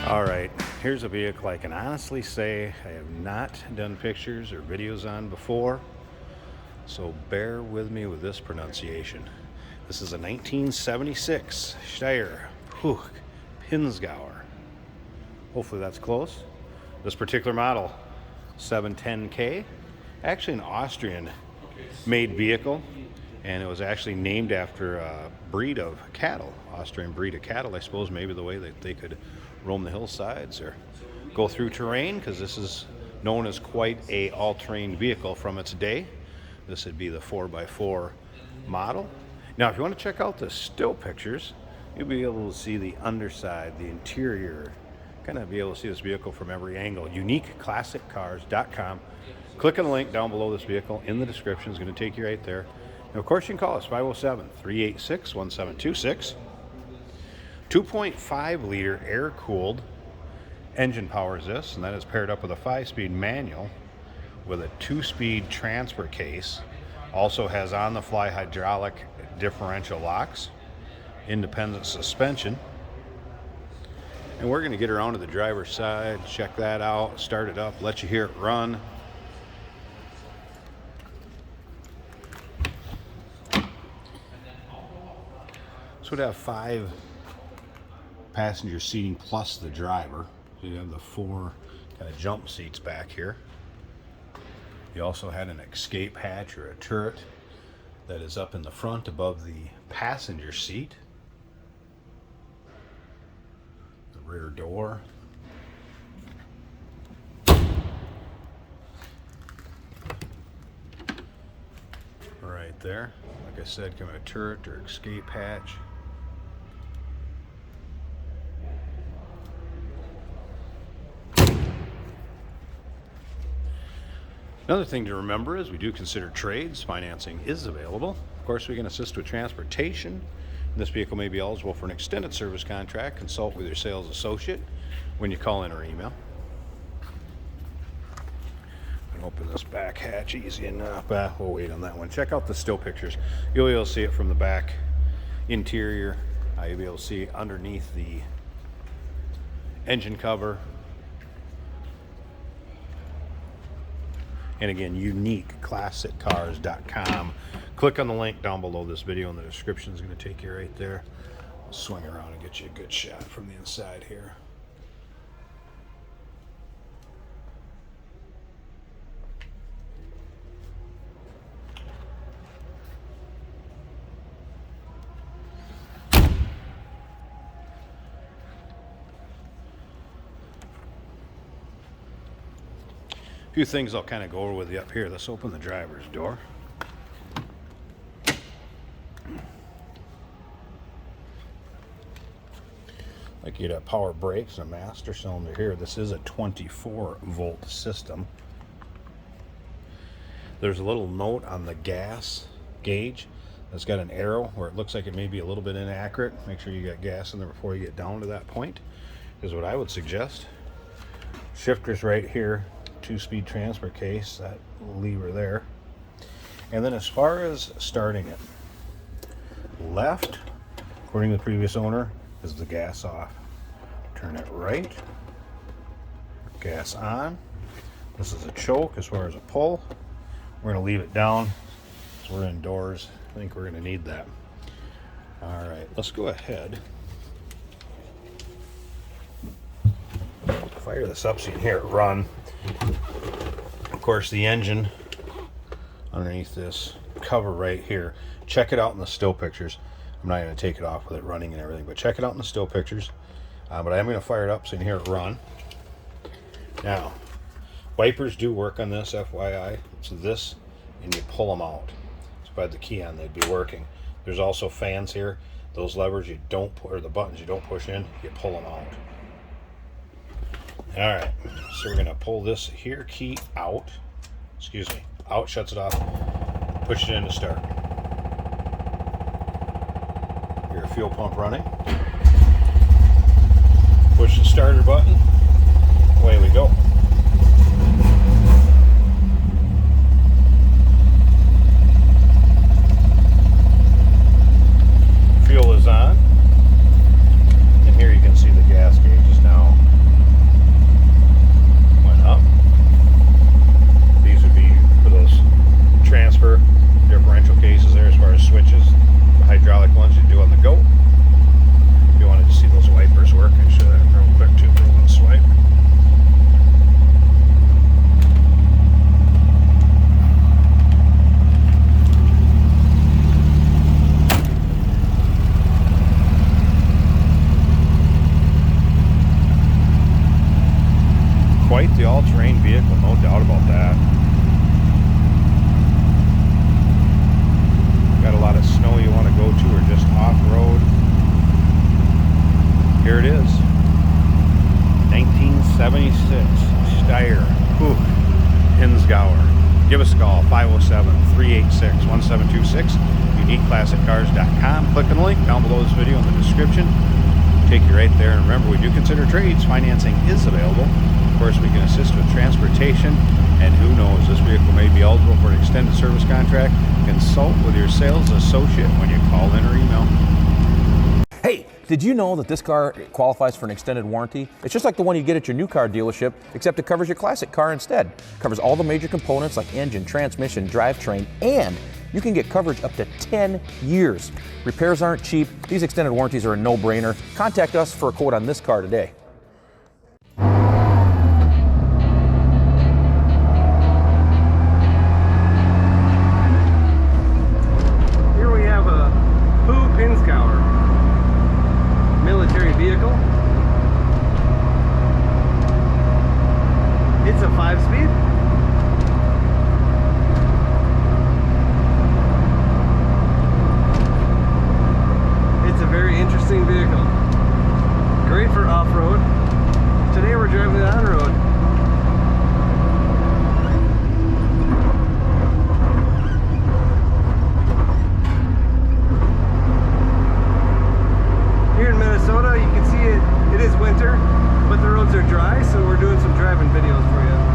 All right, here's a vehicle I can honestly say I have not done pictures or videos on before, so bear with me with this pronunciation. This is a 1976 Steyr-Puch Pinzgauer. Hopefully that's close. This particular model, 710K, actually an Austrian made vehicle, and it was actually named after a breed of cattle, Austrian breed of cattle, I suppose, maybe the way that they could roam the hillsides or go through terrain, because this is known as quite a all-terrain vehicle from its day. This would be the 4x4 model. Now, if you want to check out the still pictures, you'll be able to see the underside, the interior, kind of be able to see this vehicle from every angle. UniqueClassicCars.com. Click on the link down below this vehicle in the description. It's going to take you right there. And of course, you can call us 507-386-1726. 2.5 liter air-cooled engine powers this, and that is paired up with a 5-speed manual with a 2-speed transfer case. Also has on-the-fly hydraulic differential locks, independent suspension. And we're going to get around to the driver's side, check that out, start it up, let you hear it run. This would have 5 passenger seating plus the driver. So you have the 4 kind of jump seats back here. You also had an escape hatch or a turret that is up in the front above the passenger seat. The rear door. Right there. Like I said, come a turret or escape hatch. Another thing to remember is we do consider trades. Financing is available. Of course, we can assist with transportation. This vehicle may be eligible for an extended service contract. Consult with your sales associate when you call in or email. And open this back hatch easy enough. We'll wait on that one. Check out the still pictures. You'll be able to see it from the back interior. You'll be able to see underneath the engine cover. And again, UniqueClassicCars.com. Click on the link down below this video, and the description is going to take you right there. I'll swing around and get you a good shot from the inside here. Few things I'll kind of go over with you up here. Let's open the driver's door. Like you'd have power brakes and a master cylinder here. This is a 24-volt system. There's a little note on the gas gauge that's got an arrow where it looks like it may be a little bit inaccurate. Make sure you got gas in there before you get down to that point, is what I would suggest. Shifters right here. 2-speed transfer case, that lever there. And then as far as starting it, left, according to the previous owner, is the gas off. Turn it right, gas on. This is a choke as far as a pull. We're going to leave it down because we're indoors. I think we're going to need that. All right, let's go ahead. Fire this up so you can hear it run. Of course, the engine underneath this cover right here. Check it out in the still pictures. I'm not going to take it off with it running and everything, but check it out in the still pictures. But I am going to fire it up so you can hear it run. Now, wipers do work on this, FYI. It's this, and you pull them out. So if I had the key on, they'd be working. There's also fans here. Those levers you don't put, or the buttons you don't push in, you pull them out. All right, so we're going to pull this here key out. Excuse me, out, shuts it off. Push it in to start. Your fuel pump running. Push the starter button. Away we go. Fuel is on. And here you can see the gas gauge is now all-terrain vehicle, no doubt about that. Got a lot of snow you want to go to or just off-road. Here it is. 1976 Steyr-Puch Pinzgauer. Give us a call, 507-386-1726. UniqueClassicCars.com. Click on the link down below this video in the description. Take you right there. And remember, we do consider trades. Financing is available. Of course, we can assist with transportation. And who knows, this vehicle may be eligible for an extended service contract. Consult with your sales associate when you call in or email. Hey, did you know that this car qualifies for an extended warranty? It's just like the one you get at your new car dealership, except it covers your classic car instead. It covers all the major components like engine, transmission, drivetrain, and you can get coverage up to 10 years. Repairs aren't cheap. These extended warranties are a no-brainer. Contact us for a quote on this car today. Here we have a Pinzgauer military vehicle. It's a 5-speed. It's a very interesting vehicle. Great for off-road. Today we're driving it on-road. Here in Minnesota, you can see it is winter, but the roads are dry, so we're doing some driving videos for you.